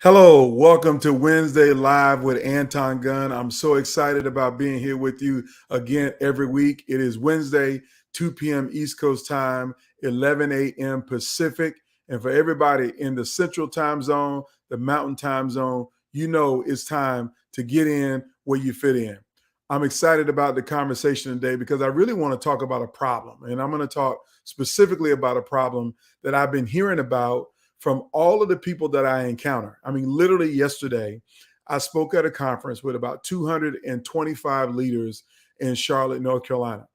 Hello, welcome to Wednesday Live with Anton Gunn. I'm so excited about being here with you again every week. It is Wednesday, 2 p.m. East Coast time, 11 a.m. Pacific. And for everybody in the Central time zone, the Mountain time zone, you know it's time to get in where you fit in. I'm excited about the conversation today because I really want to talk about a problem. And I'm going to talk specifically about a problem that I've been hearing about from all of the people that I encounter. I mean, literally yesterday, I spoke at a conference with about 225 leaders in Charlotte, North Carolina.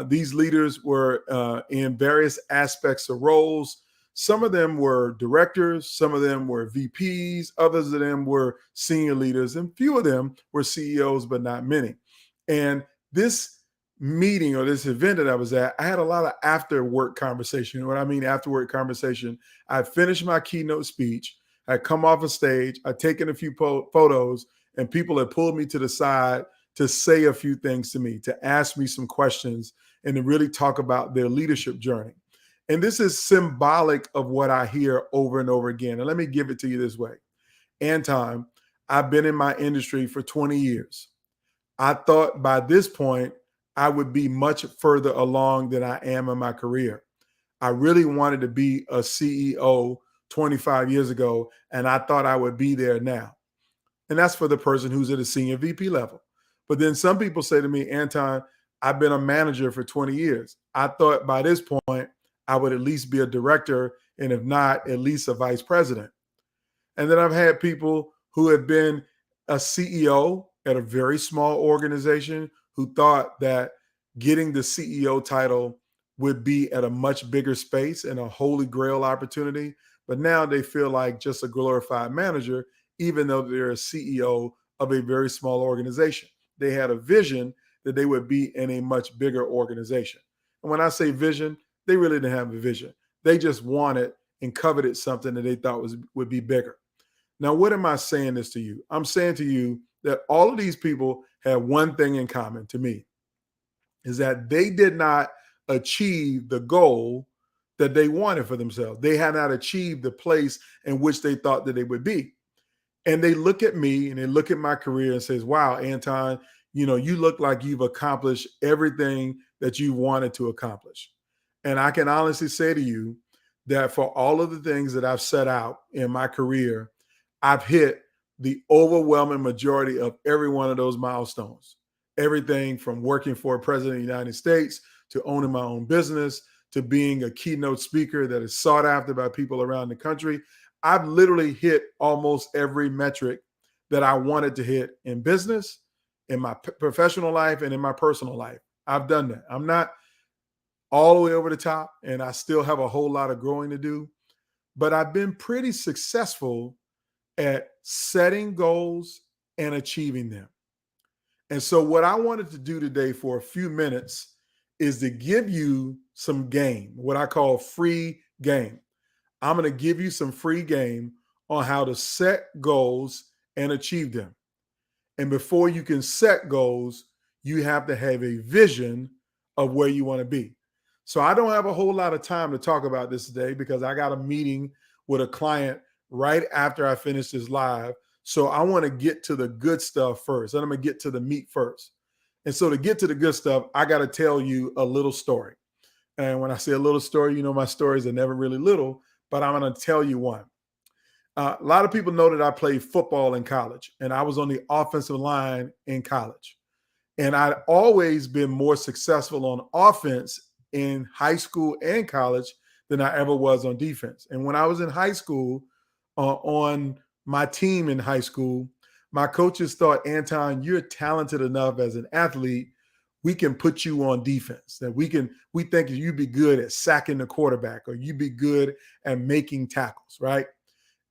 These leaders were in various aspects of roles. Some of them were directors, some of them were VPs, others of them were senior leaders, and few of them were CEOs, but not many. And this meeting or this event that I was at, I had a lot of after work conversation. What I mean after work conversation, I finished my keynote speech. I come off a stage. I taken a few photos, and people had pulled me to the side to say a few things to me, to ask me some questions, and to really talk about their leadership journey. And this is symbolic of what I hear over and over again. And let me give it to you this way. Anton, I've been in my industry for 20 years. I thought by this point, I would be much further along than I am in my career. I really wanted to be a CEO 25 years ago, and I thought I would be there now. And that's for the person who's at a senior VP level. But then some people say to me, Anton, I've been a manager for 20 years. I thought by this point, I would at least be a director, and if not, at least a vice president. And then I've had people who have been a CEO at a very small organization who thought that getting the CEO title would be at a much bigger space and a holy grail opportunity. But now they feel like just a glorified manager, even though they're a CEO of a very small organization. They had a vision that they would be in a much bigger organization. And when I say vision, they really didn't have a vision. They just wanted and coveted something that they thought would be bigger. Now, what am I saying this to you? I'm saying to you that all of these people have one thing in common to me is that they did not achieve the goal that they wanted for themselves. They had not achieved the place in which they thought that they would be. And they look at me and they look at my career and says, wow, Anton, you look like you've accomplished everything that you wanted to accomplish. And I can honestly say to you that for all of the things that I've set out in my career, I've hit the overwhelming majority of every one of those milestones. Everything from working for a president of the United States to owning my own business to being a keynote speaker that is sought after by people around the country. I've literally hit almost every metric that I wanted to hit in business, in my professional life, and in my personal life. I've done that. I'm not all the way over the top, and I still have a whole lot of growing to do, but I've been pretty successful at setting goals and achieving them. And so, what I wanted to do today for a few minutes is to give you some game, what I call free game. I'm going to give you some free game on how to set goals and achieve them. And before you can set goals, you have to have a vision of where you want to be. So, I don't have a whole lot of time to talk about this today because I got a meeting with a client right after I finish this live. So I want to get to the good stuff first. And I'm going to get to the meat first. And so to get to the good stuff, I got to tell you a little story. And when I say a little story, my stories are never really little, but I'm going to tell you one. A lot of people know that I played football in college, and I was on the offensive line in college. And I'd always been more successful on offense in high school and college than I ever was on defense. And when I was in high school, on my team in high school, my coaches thought, Anton, you're talented enough as an athlete. We can put you on defense. That we think you'd be good at sacking the quarterback or you'd be good at making tackles, right?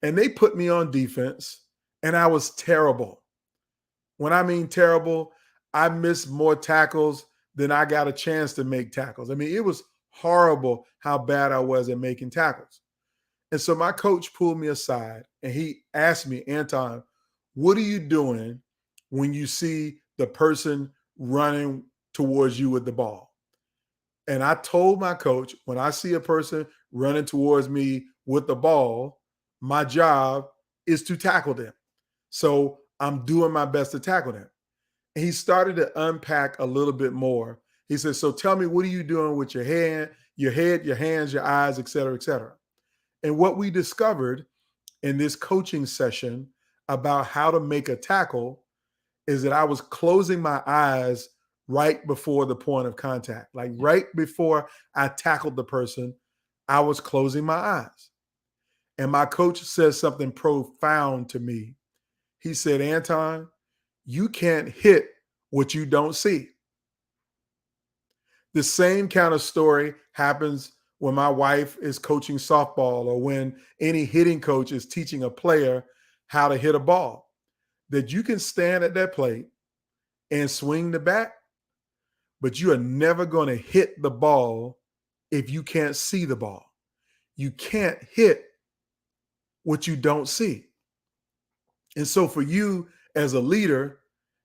And they put me on defense, and I was terrible. When I mean terrible, I missed more tackles than I got a chance to make tackles. I mean, it was horrible how bad I was at making tackles. And so my coach pulled me aside and he asked me, Anton, what are you doing when you see the person running towards you with the ball? And I told my coach, when I see a person running towards me with the ball, my job is to tackle them. So I'm doing my best to tackle them. And he started to unpack a little bit more. He said, so tell me, what are you doing with your head, your hands, your eyes, et cetera, et cetera. And what we discovered in this coaching session about how to make a tackle is that I was closing my eyes right before the point of contact. Like right before I tackled the person, I was closing my eyes. And my coach says something profound to me. He said, Anton, you can't hit what you don't see. The same kind of story happens when my wife is coaching softball or when any hitting coach is teaching a player how to hit a ball. That you can stand at that plate and swing the bat, but you are never going to hit the ball if you can't see the ball. You can't hit what you don't see. And so for you as a leader,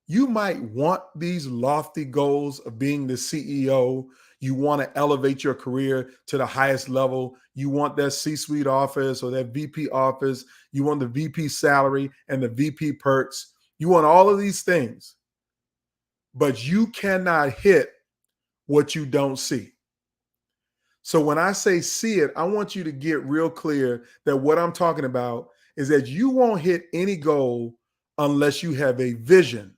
you might want these lofty goals of being the CEO. You want to elevate your career to the highest level. You want that C-suite office or that VP office. You want the VP salary and the VP perks. You want all of these things, but you cannot hit what you don't see. So when I say see it, I want you to get real clear that what I'm talking about is that you won't hit any goal unless you have a vision.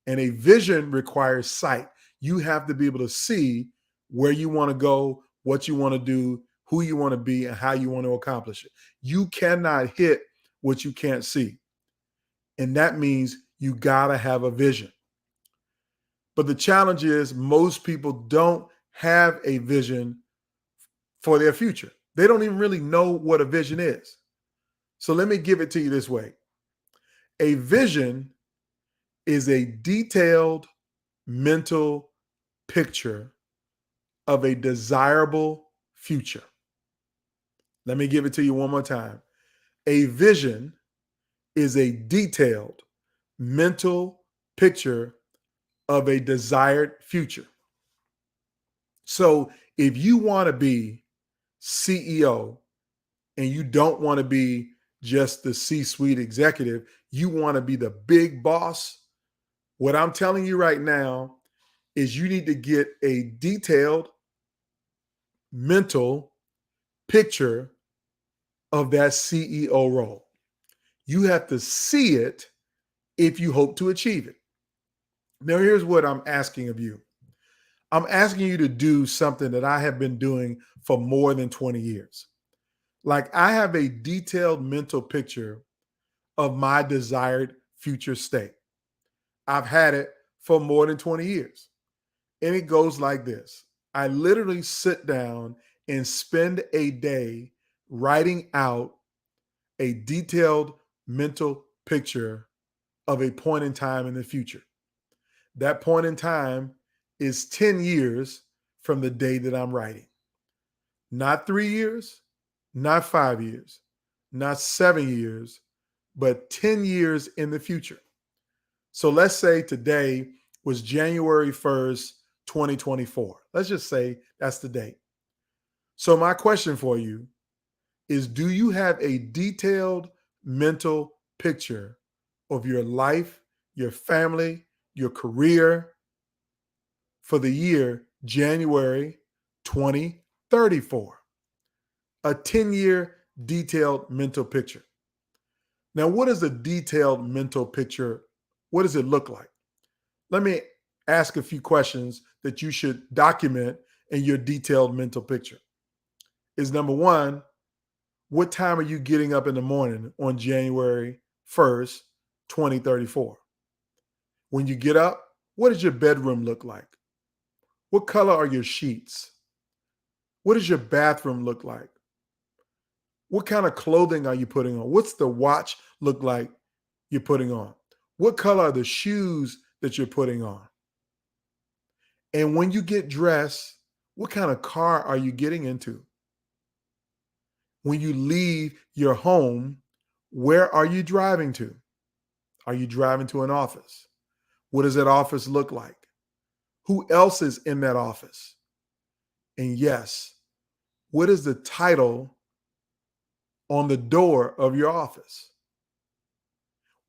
And a vision requires sight. You have to be able to see where you want to go, what you want to do, who you want to be, and how you want to accomplish it. You cannot hit what you can't see. And that means you got to have a vision. But the challenge is most people don't have a vision for their future. They don't even really know what a vision is. So let me give it to you this way. A vision is a detailed mental picture of a desirable future. Let me give it to you one more time. A vision is a detailed mental picture of a desired future. So if you want to be CEO and you don't want to be just the C-suite executive, you want to be the big boss, what I'm telling you right now is you need to get a detailed mental picture of that CEO role. You have to see it if you hope to achieve it. Now, here's what I'm asking of you. I'm asking you to do something that I have been doing for more than 20 years. Like I have a detailed mental picture of my desired future state. I've had it for more than 20 years. And it goes like this. I literally sit down and spend a day writing out a detailed mental picture of a point in time in the future. That point in time is 10 years from the day that I'm writing. Not 3 years, not 5 years, not 7 years, but 10 years in the future. So let's say today was January 1st, 2024. Let's just say that's the date. So my question for you is, do you have a detailed mental picture of your life, your family, your career for the year January 2034? A 10-year detailed mental picture. Now, what is a detailed mental picture? What does it look like? Let me ask a few questions that you should document in your detailed mental picture. Is number one, what time are you getting up in the morning on January 1st, 2034? When you get up, what does your bedroom look like? What color are your sheets? What does your bathroom look like? What kind of clothing are you putting on? What's the watch look like you're putting on? What color are the shoes that you're putting on? And when you get dressed, what kind of car are you getting into? When you leave your home, where are you driving to? Are you driving to an office? What does that office look like? Who else is in that office? And yes, what is the title on the door of your office?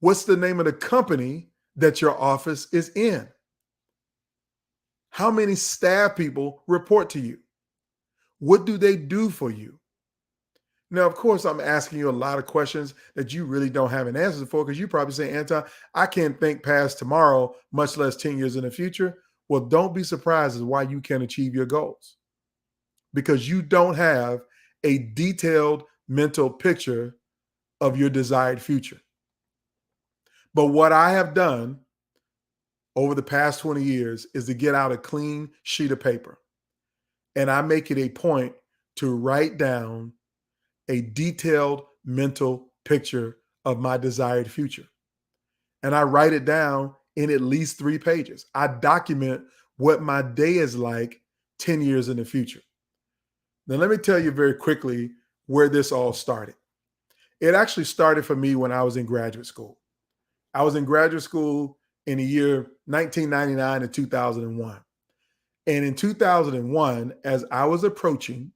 What's the name of the company that your office is in? How many staff people report to you? What do they do for you? Now, of course, I'm asking you a lot of questions that you really don't have an answer for, because you probably say, Anton, I can't think past tomorrow, much less 10 years in the future. Well, don't be surprised as why you can't achieve your goals, because you don't have a detailed mental picture of your desired future. But what I have done over the past 20 years is to get out a clean sheet of paper, and I make it a point to write down a detailed mental picture of my desired future. And I write it down in at least 3 pages. I document what my day is like 10 years in the future. Now, let me tell you very quickly where this all started. It actually started for me when I was in graduate school. I was in graduate school in the year 1999 and 2001. And in 2001, as I was approaching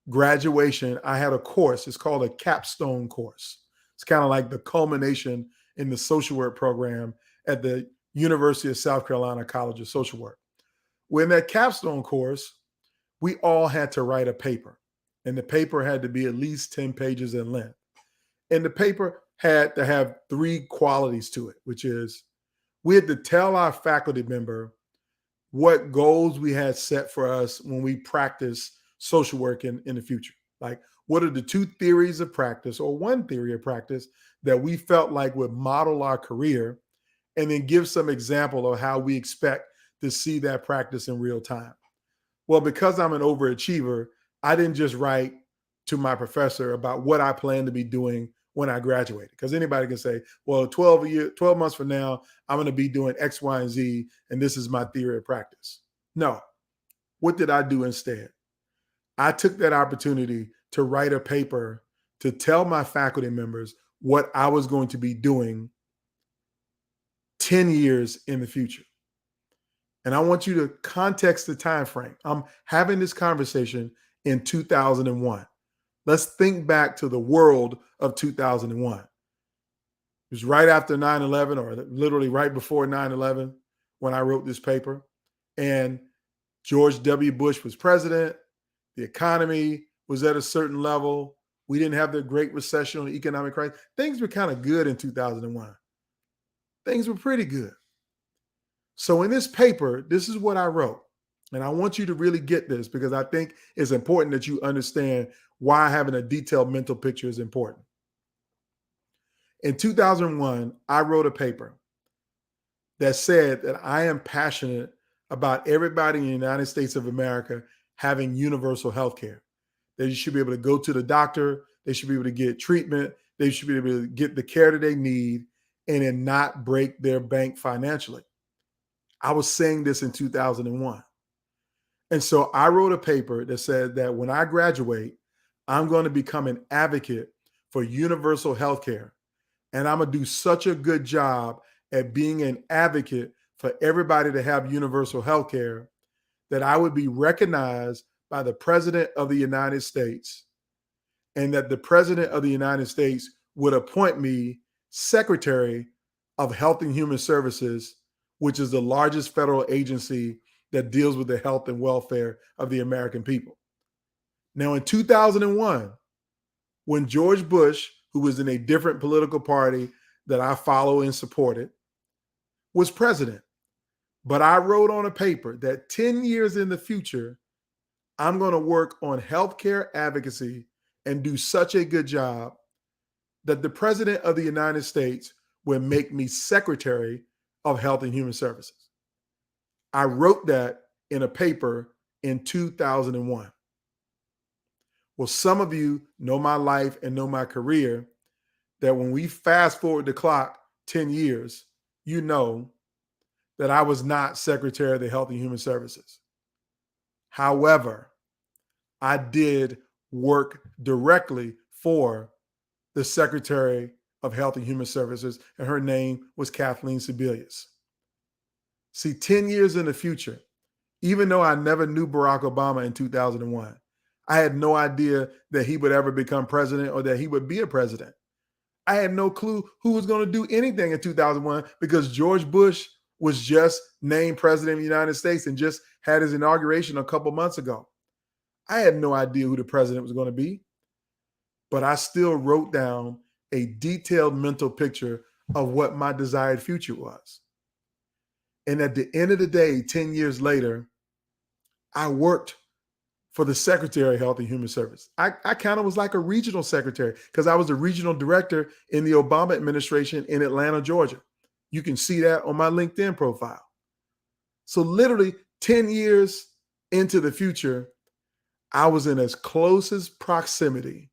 graduation, I had a course. It's called a capstone course. It's kind of like the culmination in the social work program at the University of South Carolina College of Social Work. Well, in that capstone course, we all had to write a paper, and the paper had to be at least 10 pages in length. And the paper had to have 3 qualities to it, which is we had to tell our faculty member what goals we had set for us when we practice social work in the future. Like, what are the 2 theories of practice or 1 theory of practice that we felt like would model our career, and then give some example of how we expect to see that practice in real time. Well, because I'm an overachiever, I didn't just write to my professor about what I plan to be doing when I graduated, because anybody can say, well, 12 months from now, I'm going to be doing X, Y, and Z, and this is my theory of practice. No. What did I do instead? I took that opportunity to write a paper to tell my faculty members what I was going to be doing 10 years in the future. And I want you to context the time frame. I'm having this conversation in 2001. Let's think back to the world of 2001. It was right after 9/11, or literally right before 9/11 when I wrote this paper. And George W. Bush was president. The economy was at a certain level. We didn't have the Great Recession or the economic crisis. Things were kind of good in 2001. Things were pretty good. So in this paper, this is what I wrote. And I want you to really get this, because I think it's important that you understand why having a detailed mental picture is important. In 2001, I wrote a paper that said that I am passionate about everybody in the United States of America having universal health care. That you should be able to go to the doctor, they should be able to get treatment, they should be able to get the care that they need, and then not break their bank financially. I was saying this in 2001. And so I wrote a paper that said that when I graduate, I'm going to become an advocate for universal health care. And I'm going to do such a good job at being an advocate for everybody to have universal health care that I would be recognized by the President of the United States, and that the President of the United States would appoint me Secretary of Health and Human Services, which is the largest federal agency that deals with the health and welfare of the American people. Now, in 2001, when George Bush, who was in a different political party that I follow and supported, was president, but I wrote on a paper that 10 years in the future, I'm going to work on healthcare advocacy and do such a good job that the President of the United States would make me Secretary of Health and Human Services. I wrote that in a paper in 2001. Well, some of you know my life and know my career, that when we fast forward the clock 10 years, you know that I was not Secretary of the Health and Human Services. However, I did work directly for the Secretary of Health and Human Services, and her name was Kathleen Sebelius. See, 10 years in the future, even though I never knew Barack Obama in 2001, I had no idea that he would ever become president or that he would be a president. I had no clue who was going to do anything in 2001 because George Bush was just named president of the United States and just had his inauguration a couple months ago. I had no idea who the president was going to be, but I still wrote down a detailed mental picture of what my desired future was. And at the end of the day, 10 years later, I worked for the Secretary of Health and Human Services. I kind of was like a regional secretary because I was the regional director in the Obama administration in Atlanta, Georgia. You can see that on my LinkedIn profile. So literally 10 years into the future, I was in as close as proximity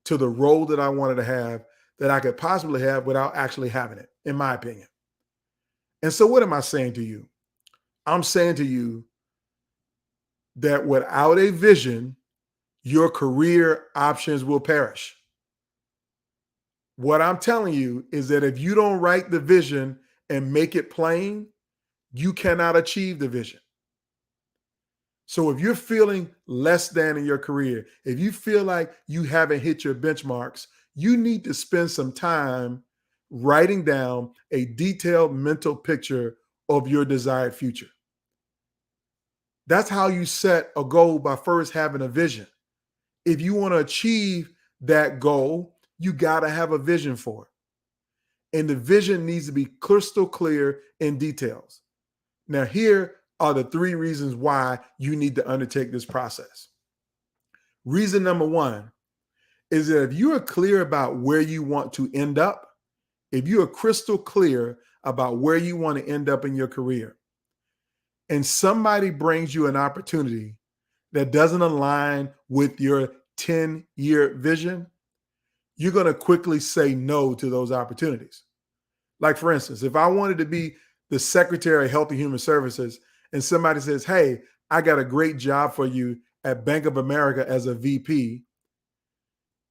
to the role that I wanted to have that I could possibly have without actually having it, in my opinion. And so what am I saying to you? I'm saying to you that without a vision, your career options will perish. What I'm telling you is that if you don't write the vision and make it plain, you cannot achieve the vision. So if you're feeling less than in your career, if you feel like you haven't hit your benchmarks, you need to spend some time writing down a detailed mental picture of your desired future. That's how you set a goal, by first having a vision. If you want to achieve that goal, you got to have a vision for it. And the vision needs to be crystal clear in details. Now, here are the 3 reasons why you need to undertake this process. Reason number 1 is that if you are clear about where you want to end up, if you are crystal clear about where you want to end up in your career, and somebody brings you an opportunity that doesn't align with your 10-year vision, you're going to quickly say no to those opportunities. Like, for instance, if I wanted to be the Secretary of Health and Human Services and somebody says, hey, I got a great job for you at Bank of America as a VP,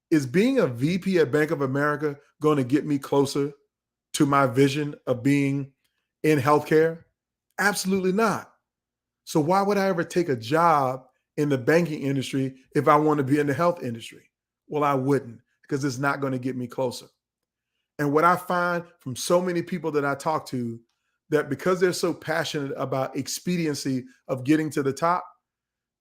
is being a VP at Bank of America going to get me closer to my vision of being in healthcare? Absolutely not. So why would I ever take a job in the banking industry if I want to be in the health industry? Well, I wouldn't, because it's not going to get me closer. And what I find from so many people that I talk to, that because they're so passionate about expediency of getting to the top,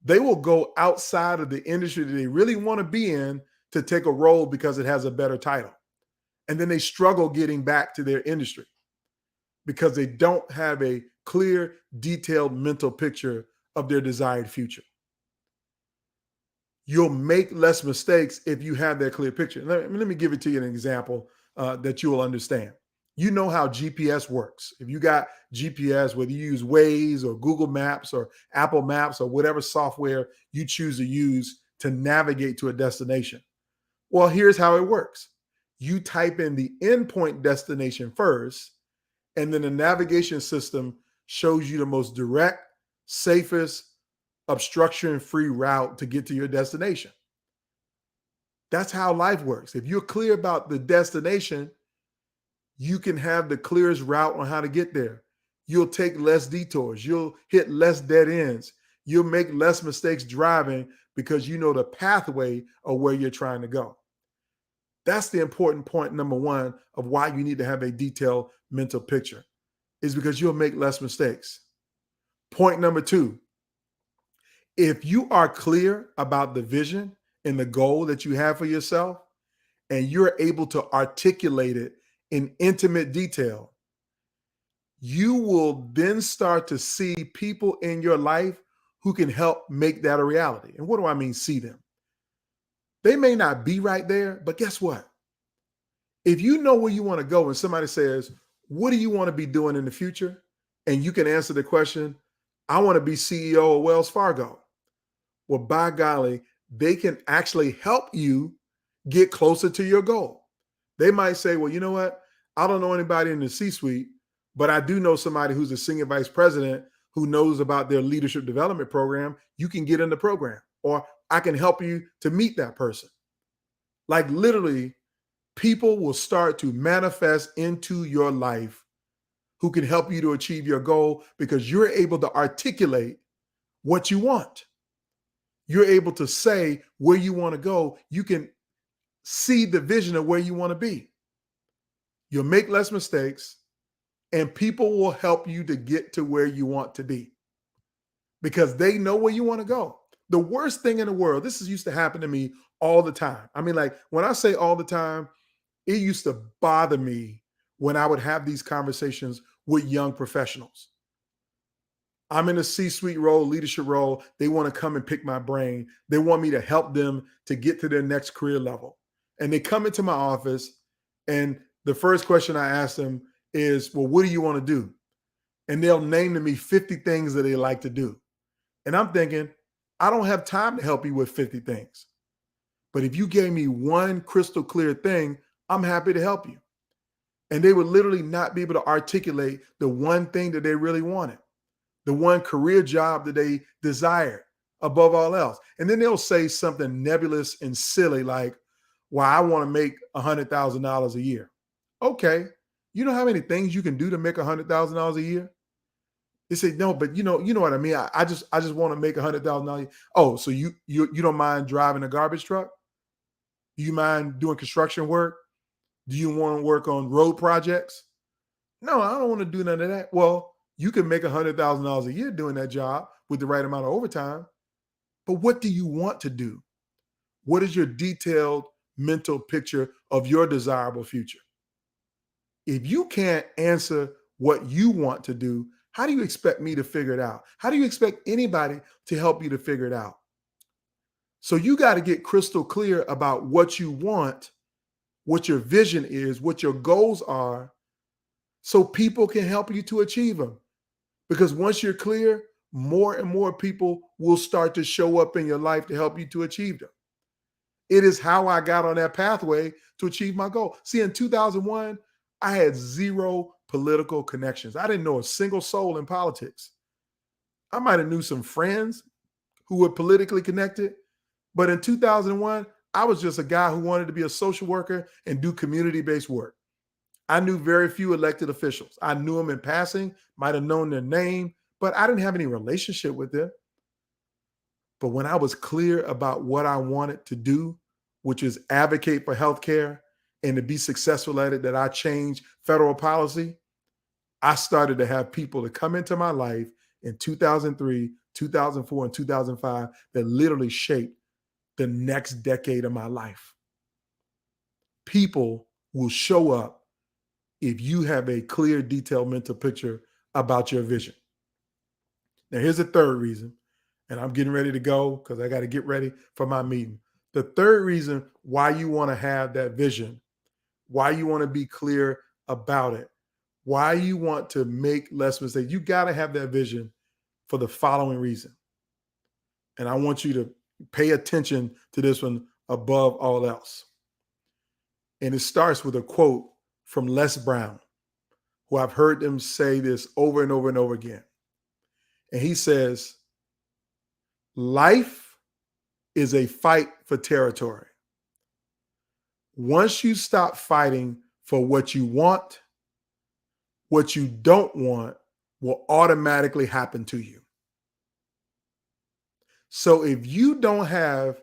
they will go outside of the industry that they really want to be in to take a role because it has a better title. And then they struggle getting back to their industry because they don't have a clear, detailed mental picture of their desired future. You'll make less mistakes if you have that clear picture. Let me give it to you an example that you will understand. You know how GPS works. If you got GPS, whether you use Waze or Google Maps or Apple Maps or whatever software you choose to use to navigate to a destination. Well, here's how it works. You type in the endpoint destination first, and then the navigation system shows you the most direct, safest, obstruction-free route to get to your destination. That's how life works. If you're clear about the destination, you can have the clearest route on how to get there. You'll take less detours. You'll hit less dead ends. You'll make less mistakes driving because you know the pathway of where you're trying to go. That's the important point, number 1, of why you need to have a detailed mental picture, is because you'll make less mistakes. Point number 2, if you are clear about the vision and the goal that you have for yourself, and you're able to articulate it in intimate detail, you will then start to see people in your life who can help make that a reality. And what do I mean, see them? They may not be right there, but guess what? If you know where you want to go and somebody says, what do you want to be doing in the future? And you can answer the question, I want to be CEO of Wells Fargo. Well, by golly, they can actually help you get closer to your goal. They might say, well, you know what? I don't know anybody in the C-suite, but I do know somebody who's a senior vice president who knows about their leadership development program. You can get in the program, or I can help you to meet that person. Like, literally, people will start to manifest into your life who can help you to achieve your goal because you're able to articulate what you want. You're able to say where you want to go. You can see the vision of where you want to be. you'll make less mistakes, and people will help you to get to where you want to be because they know where you want to go. The worst thing in the world, this is used to happen to me all the time. I mean, like when I say all the time, it used to bother me when I would have these conversations with young professionals. I'm in a C-suite role, leadership role. They want to come and pick my brain. They want me to help them to get to their next career level. And they come into my office, and the first question I ask them is, well, what do you want to do? And they'll name to me 50 things that they like to do. And I'm thinking, I don't have time to help you with 50 things. But if you gave me one crystal clear thing, I'm happy to help you. And they would literally not be able to articulate the one thing that they really wanted, the one career job that they desired above all else. And then they'll say something nebulous and silly like, well, I want to make $100,000 a year. Okay. You know how many things you can do to make $100,000 a year? They say, no, but you know what I mean? I just want to make $100,000. Oh, so you don't mind driving a garbage truck? Do you mind doing construction work? Do you want to work on road projects? No, I don't want to do none of that. Well, you can make $100,000 a year doing that job with the right amount of overtime. But what do you want to do? What is your detailed mental picture of your desirable future? If you can't answer what you want to do, how do you expect me to figure it out? How do you expect anybody to help you to figure it out? So you got to get crystal clear about what you want, what your vision is, what your goals are, so people can help you to achieve them. Because once you're clear, more and more people will start to show up in your life to help you to achieve them. It is how I got on that pathway to achieve my goal. See, in 2001, I had zero political connections. I didn't know a single soul in politics. I might have knew some friends who were politically connected, but in 2001, I was just a guy who wanted to be a social worker and do community-based work. I knew very few elected officials. I knew them in passing, might have known their name, but I didn't have any relationship with them. But when I was clear about what I wanted to do, which is advocate for healthcare and to be successful at it, that I changed federal policy, I started to have people to come into my life in 2003, 2004, and 2005 that literally shaped the next decade of my life. People will show up if you have a clear, detailed mental picture about your vision. Now, here's the third reason, and I'm getting ready to go because I got to get ready for my meeting. The third reason why you want to have that vision, why you want to be clear about it, why you want to make less mistakes, you got to have that vision for the following reason. And I want you to pay attention to this one above all else. And it starts with a quote from Les Brown, who I've heard them say this over and over and over again. And he says, life is a fight for territory. Once you stop fighting for what you want, what you don't want will automatically happen to you. So if you don't have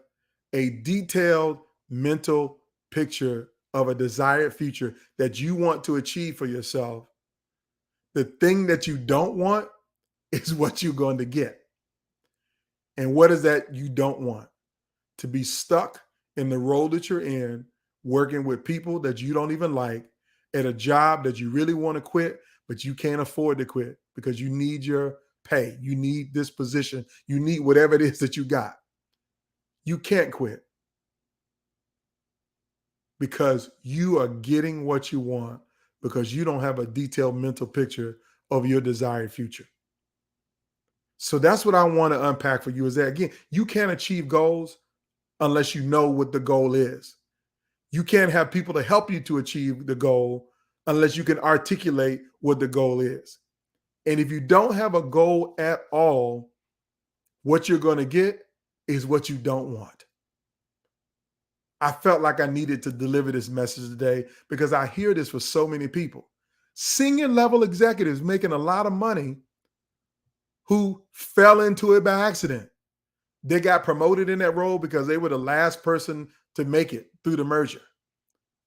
a detailed mental picture of a desired future that you want to achieve for yourself, the thing that you don't want is what you're going to get. And what is that you don't want? To be stuck in the role that you're in, working with people that you don't even like, at a job that you really want to quit, but you can't afford to quit because you need your pay. You need this position. You need whatever it is that you got. You can't quit because you are getting what you want because you don't have a detailed mental picture of your desired future. So that's what I want to unpack for you is that, again, you can't achieve goals unless you know what the goal is. You can't have people to help you to achieve the goal unless you can articulate what the goal is. And if you don't have a goal at all, what you're going to get is what you don't want. I felt like I needed to deliver this message today because I hear this for so many people. Senior level executives making a lot of money who fell into it by accident. They got promoted in that role because they were the last person to make it through the merger.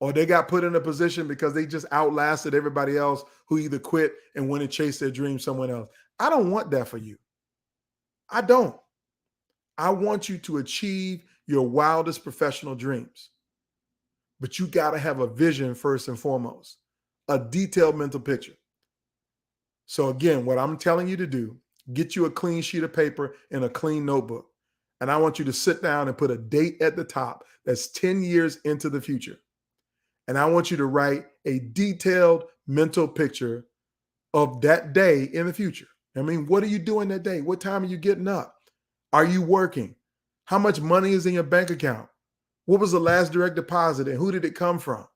or they got put in a position because they just outlasted everybody else who either quit and went and chased their dream somewhere else. I don't want that for you. I don't. I want you to achieve your wildest professional dreams. But you got to have a vision first and foremost, a detailed mental picture. So again, what I'm telling you to do, get you a clean sheet of paper and a clean notebook. And I want you to sit down and put a date at the top that's 10 years into the future. And I want you to write a detailed mental picture of that day in the future. I mean, what are you doing that day? What time are you getting up? Are you working? How much money is in your bank account? What was the last direct deposit and who did it come from?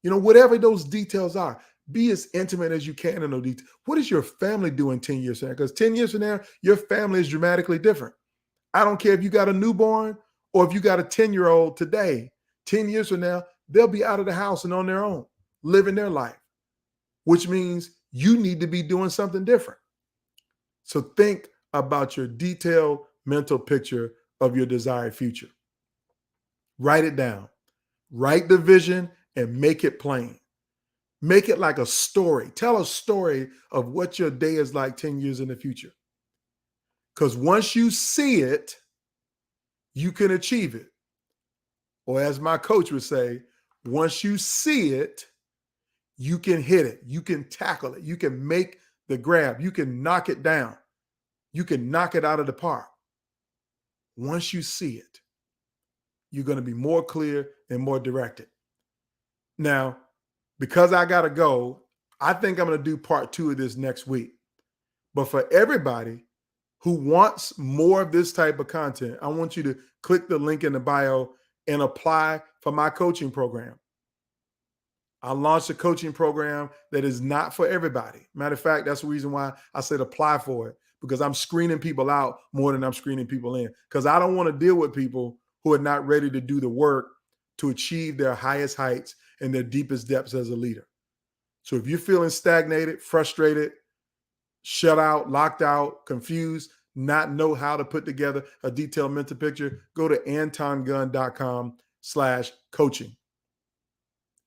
You know, whatever those details are, be as intimate as you can in those details. What is your family doing 10 years from now? Because 10 years from now, your family is dramatically different. I don't care if you got a newborn or if you got a 10-year-old today. 10 years from now, they'll be out of the house and on their own, living their life, which means you need to be doing something different. So think about your detailed mental picture of your desired future. Write it down. Write the vision and make it plain. Make it like a story. Tell a story of what your day is like 10 years in the future. Because once you see it, you can achieve it. Or as my coach would say, once you see it, you can hit it. You can tackle it. You can make the grab. You can knock it down. You can knock it out of the park. Once you see it, you're going to be more clear and more directed. Now, because I got to go, I think I'm going to do part 2 of this next week. But for everybody who wants more of this type of content, I want you to click the link in the bio and apply for my coaching program. I launched a coaching program that is not for everybody. Matter of fact, that's the reason why I said apply for it, because I'm screening people out more than I'm screening people in, because I don't want to deal with people who are not ready to do the work to achieve their highest heights and their deepest depths as a leader. So if you're feeling stagnated, frustrated, shut out, locked out, confused, not know how to put together a detailed mental picture, go to antongunn.com/coaching.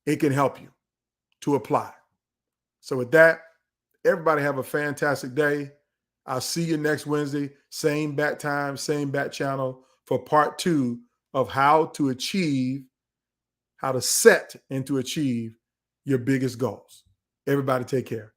It can help you to apply. So with that, everybody have a fantastic day. I'll see you next Wednesday, same bat time, same bat channel, for part 2 of how to set and to achieve your biggest goals. Everybody take care.